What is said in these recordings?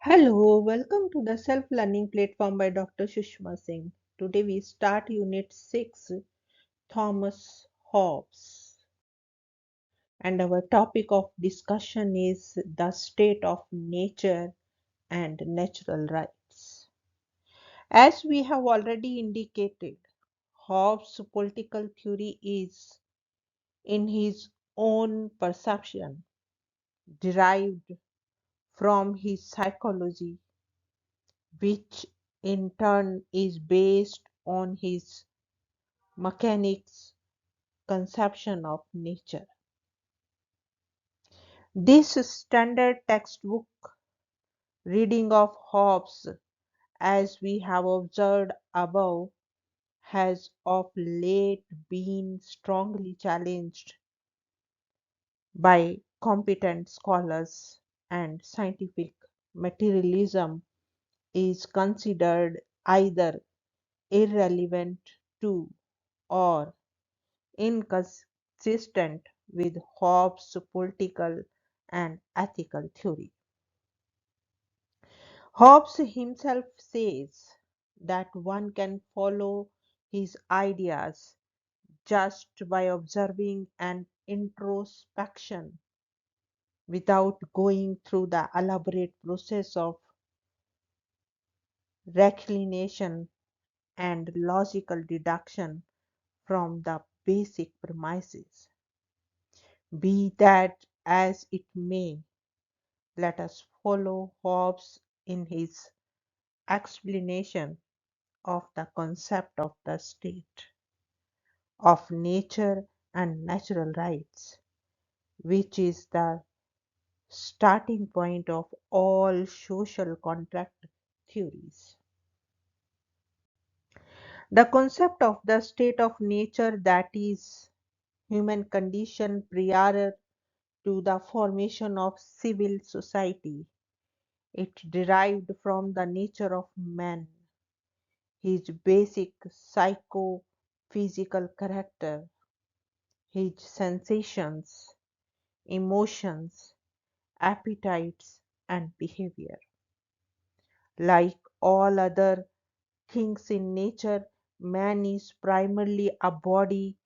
Hello, welcome to the self-learning platform by Dr. Sushma Singh. Today we start Unit 6, Thomas Hobbes. And our topic of discussion is the state of nature and natural rights. As we have already indicated, Hobbes' political theory is, in his own perception, derived from his psychology, which in turn is based on his mechanics conception of nature. This standard textbook reading of Hobbes, as we have observed above, has of late been strongly challenged by competent scholars, and scientific materialism is considered either irrelevant to or inconsistent with Hobbes' political and ethical theory. Hobbes himself says that one can follow his ideas just by observing an introspection without going through the elaborate process of reclination and logical deduction from the basic premises. Be that as it may, let us follow Hobbes in his explanation of the concept of the state of nature and natural rights, which is the starting point of all social contract theories. The concept of the state of nature, that is, human condition prior to the formation of civil society, it derived from the nature of man, his basic psycho-physical character, his sensations, emotions, appetites, and behavior. Like all other things in nature, man is primarily a body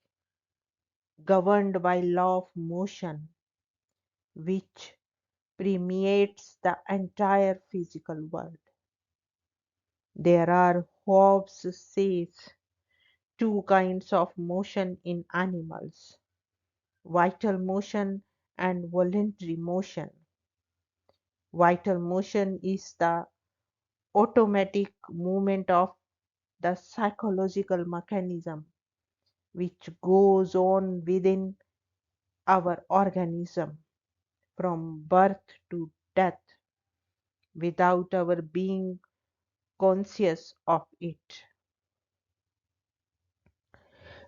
governed by law of motion, which permeates the entire physical world. There are, Hobbes says, two kinds of motion in animals: vital motion and voluntary motion. Vital motion is the automatic movement of the psychological mechanism which goes on within our organism from birth to death without our being conscious of it.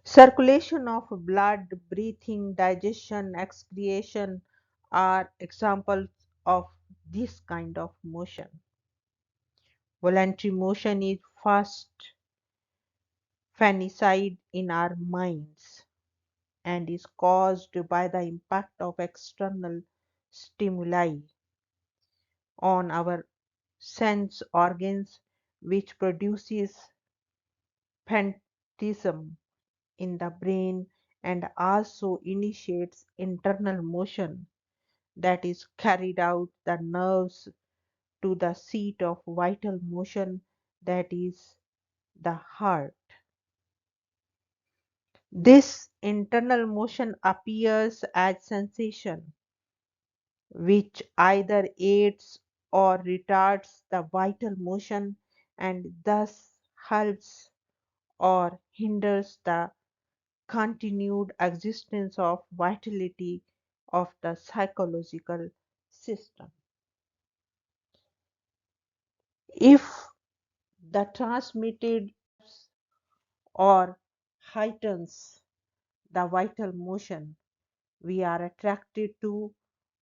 Circulation of blood, breathing, digestion, excretion are examples of this kind of motion. Voluntary motion is first fanicide in our minds and is caused by the impact of external stimuli on our sense organs, which produces phantasm in the brain and also initiates internal motion that is carried out the nerves to the seat of vital motion, that is the heart. This internal motion appears as sensation, which either aids or retards the vital motion and thus helps or hinders the continued existence of vitality of the psychological system. If the transmitted or heightens the vital motion we are attracted to,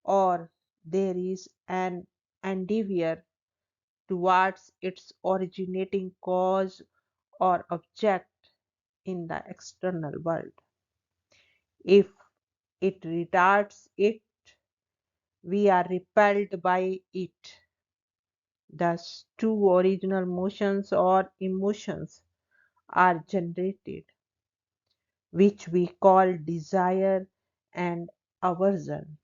or there is an endeavor towards its originating cause or object in the external world. If it retards it, we are repelled by it. Thus, two original motions or emotions are generated, which we call desire and aversion.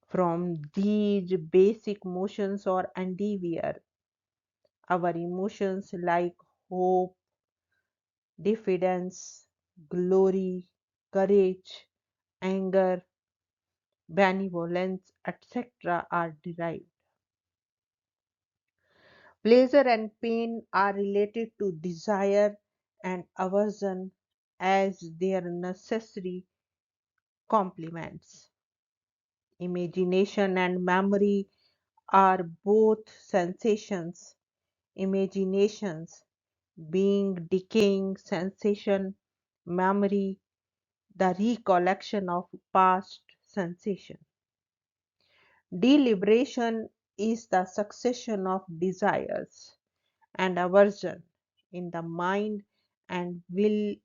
From these basic motions or endeavor, our emotions like hope, diffidence, glory, courage, anger, benevolence, etc. are derived. Pleasure and pain are related to desire and aversion as their necessary complements. Imagination and memory are both sensations. Imaginations being decaying sensation, memory, the recollection of past sensation. Deliberation is the succession of desires and aversion in the mind, and will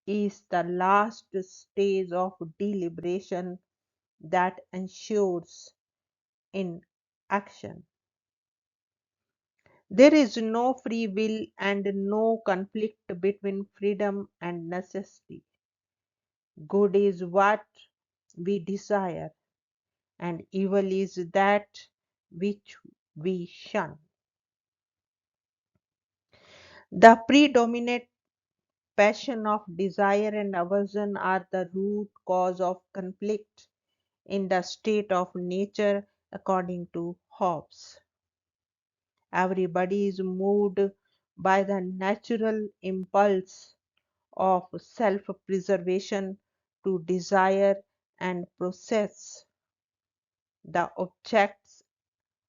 is the last stage of deliberation that ensures in action. There is no free will and no conflict between freedom and necessity. Good is what we desire, and evil is that which we shun. The predominant passion of desire and aversion are the root cause of conflict in the state of nature, according to Hobbes. Everybody is moved by the natural impulse of self preservation to desire and possess the objects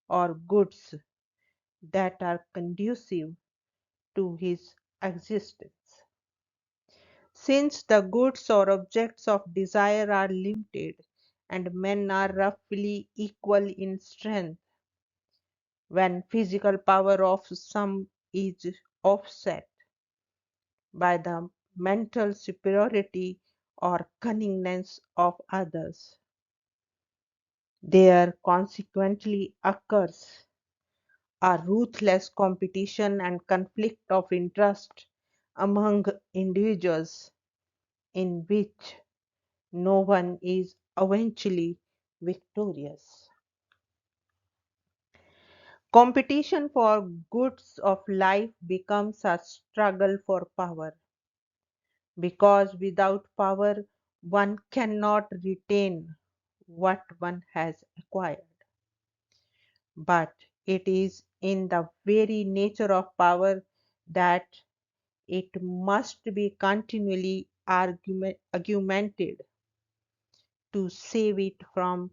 or goods that are conducive to his existence. Since the goods or objects of desire are limited and men are roughly equal in strength, when physical power of some is offset by the mental superiority or cunningness of others, there consequently occurs a ruthless competition and conflict of interest among individuals in which no one is eventually victorious. Competition for goods of life becomes a struggle for power, because without power one cannot retain what one has acquired. But it is in the very nature of power that it must be continually augmented to save it from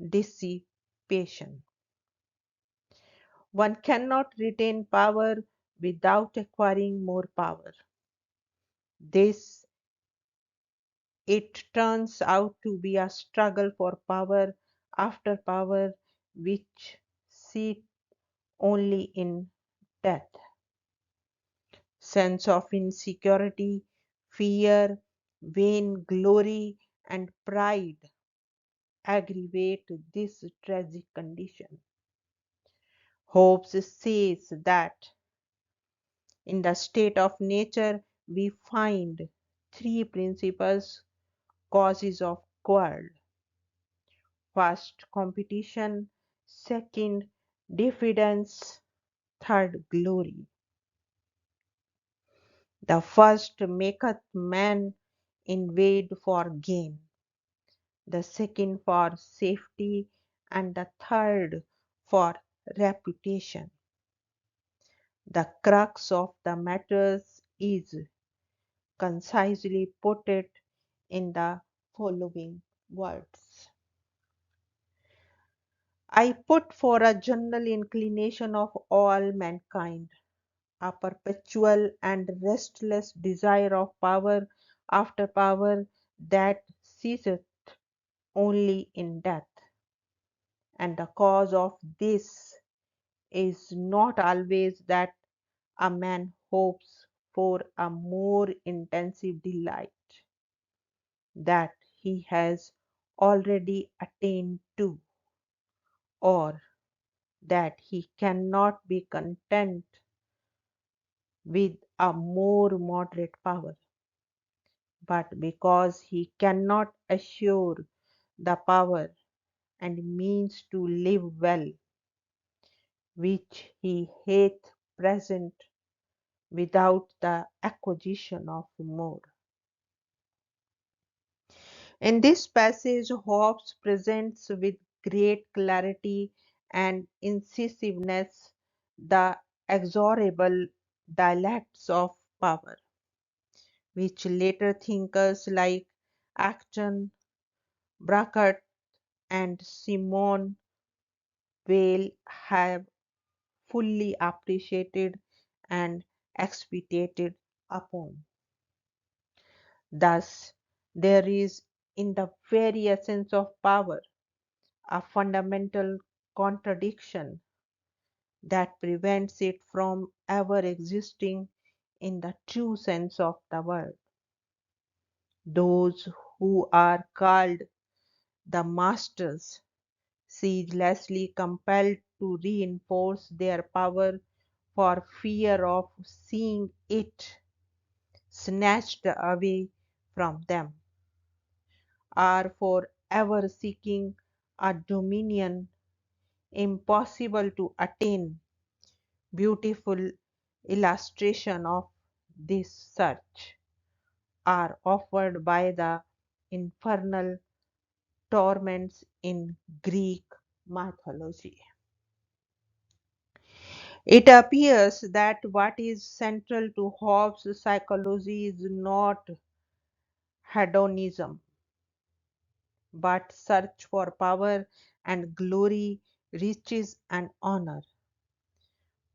dissipation. One cannot retain power without acquiring more power. This it turns out to be a struggle for power after power, which seeks only in death. Sense of insecurity, fear, vainglory, and pride aggravate this tragic condition. Hobbes says that in the state of nature we find three principal causes of quarrel. First, competition; second, diffidence; third, glory. The first maketh man invade for gain, the second for safety, and the third for reputation. The crux of the matter is concisely put it in the following words. I put for a general inclination of all mankind a perpetual and restless desire of power after power that ceaseth only in death. And the cause of this is not always that a man hopes for a more intensive delight that he has already attained to, or that he cannot be content with a more moderate power, but because he cannot assure the power and means to live well, which he hath present without the acquisition of more. In this passage, Hobbes presents with great clarity and incisiveness the exorable dialects of power, which later thinkers like Acton, Brackett, and Simone Weil have fully appreciated and expatiated upon. Thus, there is in the very essence of power a fundamental contradiction that prevents it from ever existing in the true sense of the word. Those who are called the masters ceaselessly compelled to reinforce their power for fear of seeing it snatched away from them, are for ever seeking a dominion impossible to attain. Beautiful illustration of this search are offered by the infernal torments in Greek mythology. It appears that what is central to Hobbes' psychology is not hedonism, but search for power and glory, riches and honor.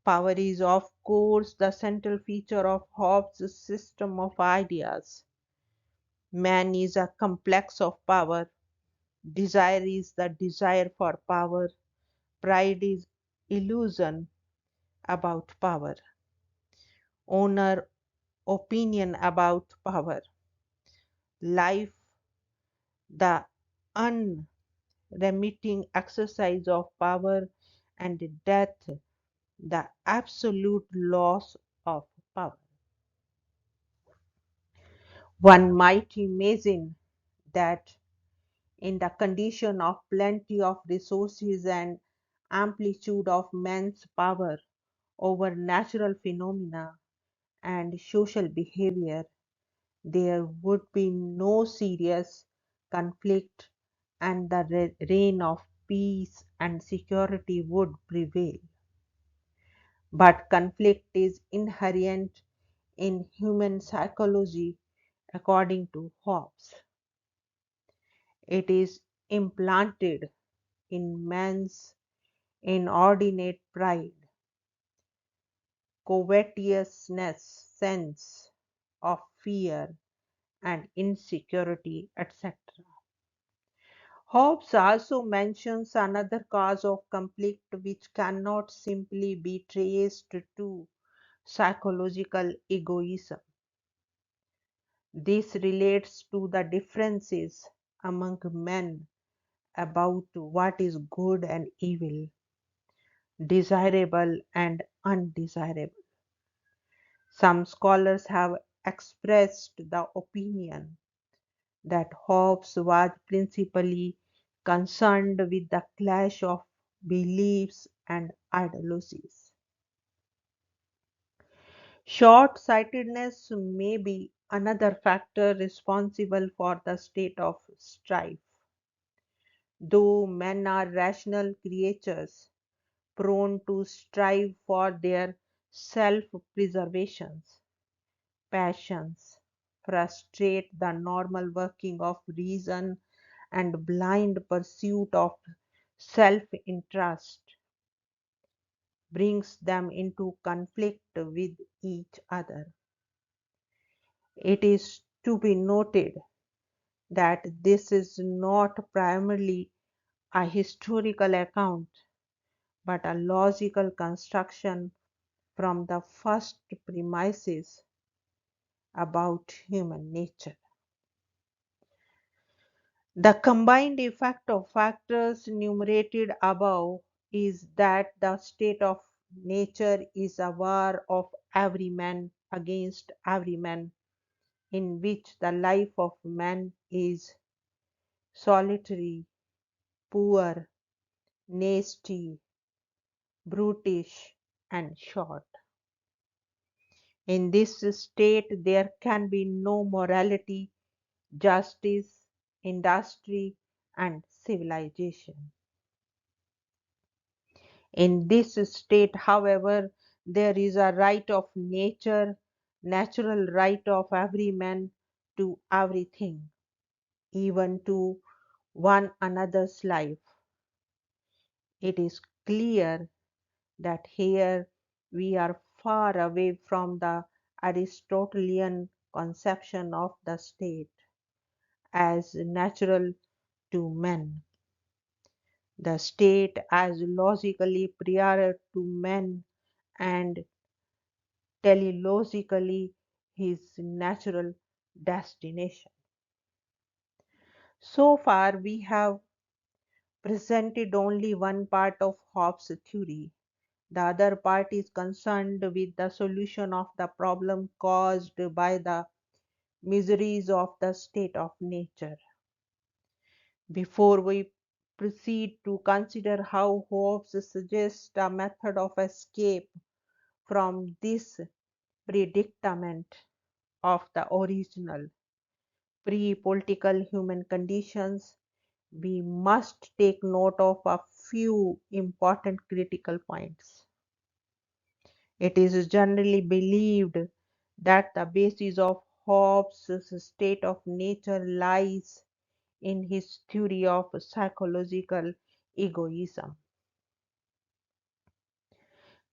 Power is, of course, the central feature of Hobbes' system of ideas. Man is a complex of power. Desire is the desire for power. Pride is illusion about power. Honor, opinion about power. Life, the unremitting exercise of power, and death, the absolute loss of power. One might imagine that in the condition of plenty of resources and amplitude of man's power over natural phenomena and social behavior, there would be no serious conflict and the reign of peace and security would prevail. But conflict is inherent in human psychology according to Hobbes. It is implanted in man's inordinate pride, covetousness, sense of fear and insecurity, etc. Hobbes also mentions another cause of conflict which cannot simply be traced to psychological egoism. This relates to the differences among men about what is good and evil, desirable and undesirable. Some scholars have expressed the opinion that Hobbes was principally concerned with the clash of beliefs and ideologies. Short sightedness may be another factor responsible for the state of strife. Though men are rational creatures, prone to strive for their self preservation, passions frustrate the normal working of reason and blind pursuit of self interest brings them into conflict with each other. It is to be noted that this is not primarily a historical account but a logical construction from the first premises about human nature. The combined effect of factors enumerated above is that the state of nature is a war of every man against every man, in which the life of man is solitary, poor, nasty, brutish, and short. In this state, there can be no morality, justice, industry, and civilization. In this state, however, there is a right of nature, natural right of every man to everything, even to one another's life. It is clear that here we are far away from the Aristotelian conception of the state as natural to men, the state as logically prior to men and teleologically his natural destination. So far, we have presented only one part of Hobbes' theory. The other part is concerned with the solution of the problem caused by the miseries of the state of nature. Before we proceed to consider how Hobbes suggests a method of escape from this predicament of the original pre-political human conditions, we must take note of a few important critical points. It is generally believed that the basis of Hobbes' state of nature lies in his theory of psychological egoism.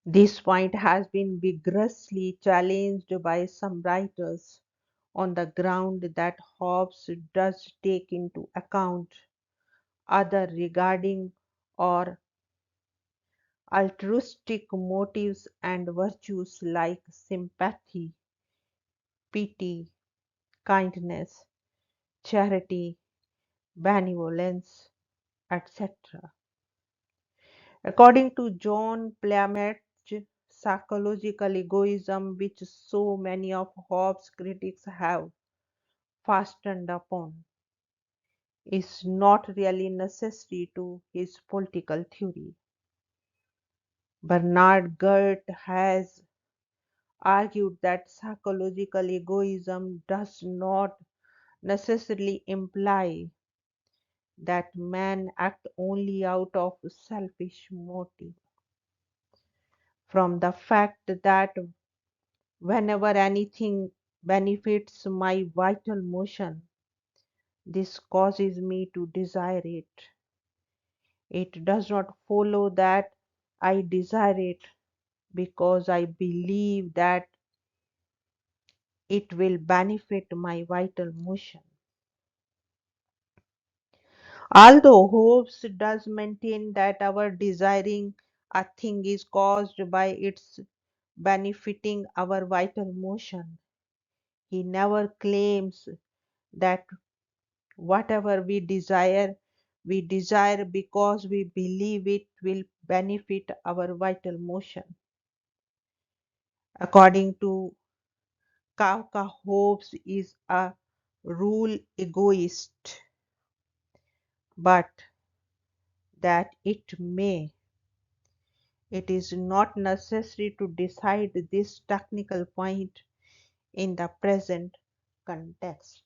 This point has been vigorously challenged by some writers on the ground that Hobbes does take into account other regarding or altruistic motives and virtues like sympathy, pity, kindness, charity, benevolence, etc. According to John Plumage, psychological egoism, which so many of Hobbes' critics have fastened upon, is not really necessary to his political theory. Bernard Gert has argued that psychological egoism does not necessarily imply that men act only out of selfish motive. From the fact that whenever anything benefits my vital motion, this causes me to desire it. It does not follow that I desire it because I believe that it will benefit my vital motion. Although Hobbes does maintain that our desiring a thing is caused by its benefiting our vital motion, he never claims that whatever we desire because we believe it will benefit our vital motion. According to Kafka, Hobbes is a rule egoist, but that it is not necessary to decide this technical point in the present context.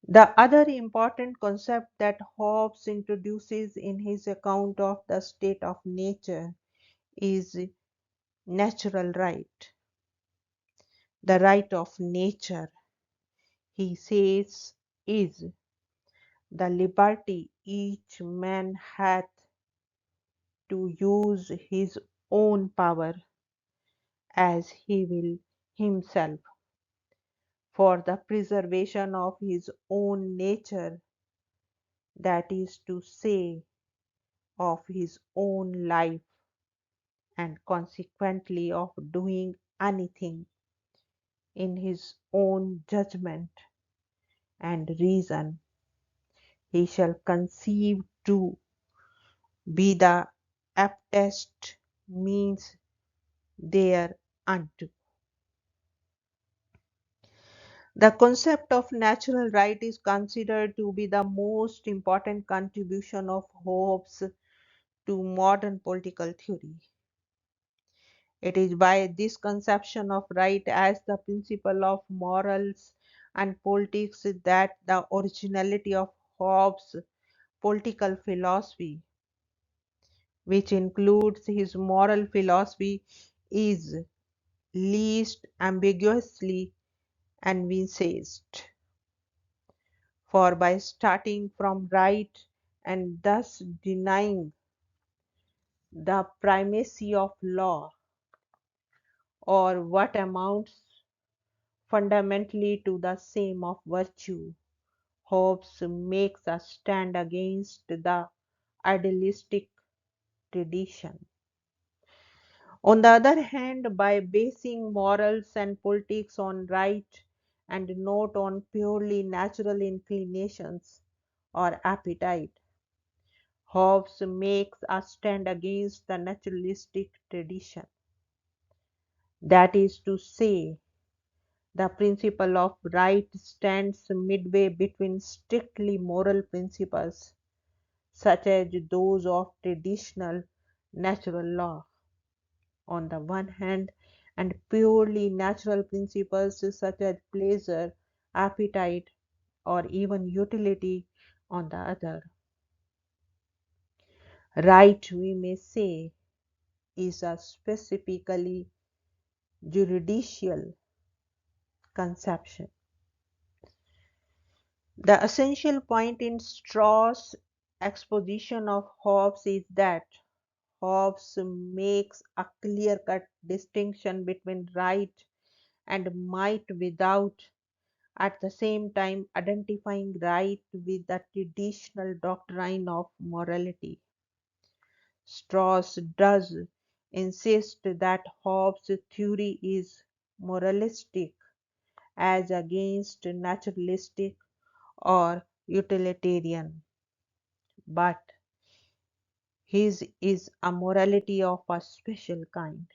The other important concept that Hobbes introduces in his account of the state of nature is natural right. The right of nature, he says, is the liberty each man hath to use his own power as he will himself for the preservation of his own nature, that is to say, of his own life, and consequently of doing anything in his own judgment and reason he shall conceive to be the aptest means thereunto. The concept of natural right is considered to be the most important contribution of Hobbes to modern political theory. It is by this conception of right as the principle of morals and politics that the originality of Hobbes' political philosophy, which includes his moral philosophy, is least ambiguously envisaged. For by starting from right and thus denying the primacy of law, or what amounts fundamentally to the same of virtue, Hobbes makes a stand against the idealistic tradition. On the other hand, by basing morals and politics on right and not on purely natural inclinations or appetite, Hobbes makes a stand against the naturalistic tradition. That is to say, the principle of right stands midway between strictly moral principles, such as those of traditional natural law, on the one hand, and purely natural principles such as pleasure, appetite, or even utility on the other. Right, we may say, is a specifically juridical conception. The essential point in Strauss' exposition of Hobbes is that Hobbes makes a clear-cut distinction between right and might without at the same time identifying right with the traditional doctrine of morality. Strauss does insist that Hobbes' theory is moralistic as against naturalistic or utilitarian, but his is a morality of a special kind.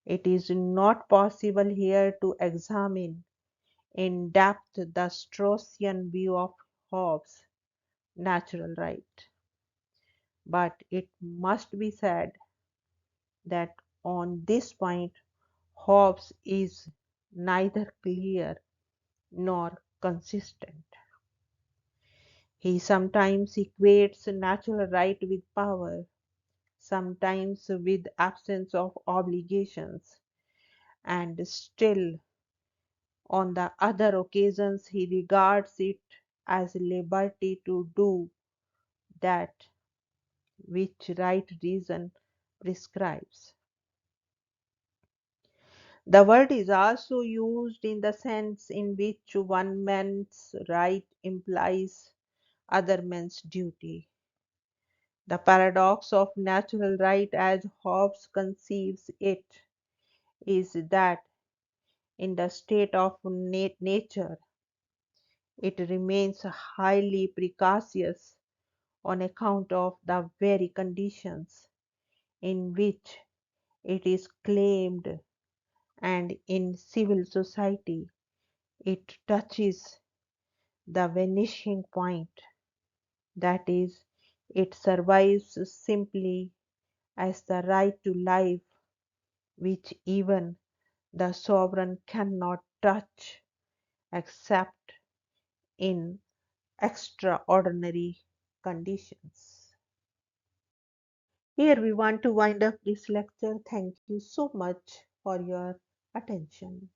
It is not possible here to examine in depth the Straussian view of Hobbes' natural right, but it must be said that on this point Hobbes is neither clear nor consistent. He sometimes equates natural right with power, sometimes with absence of obligations, and still on the other occasions he regards it as liberty to do that which right reason prescribes. The word is also used in the sense in which one man's right implies other man's duty. The paradox of natural right as Hobbes conceives it is that in the state of nature it remains highly precarious on account of the very conditions in which it is claimed, and in civil society it touches the vanishing point, that is, it survives simply as the right to life which even the sovereign cannot touch except in extraordinary conditions. Here we want to wind up this lecture. Thank you so much for your attention.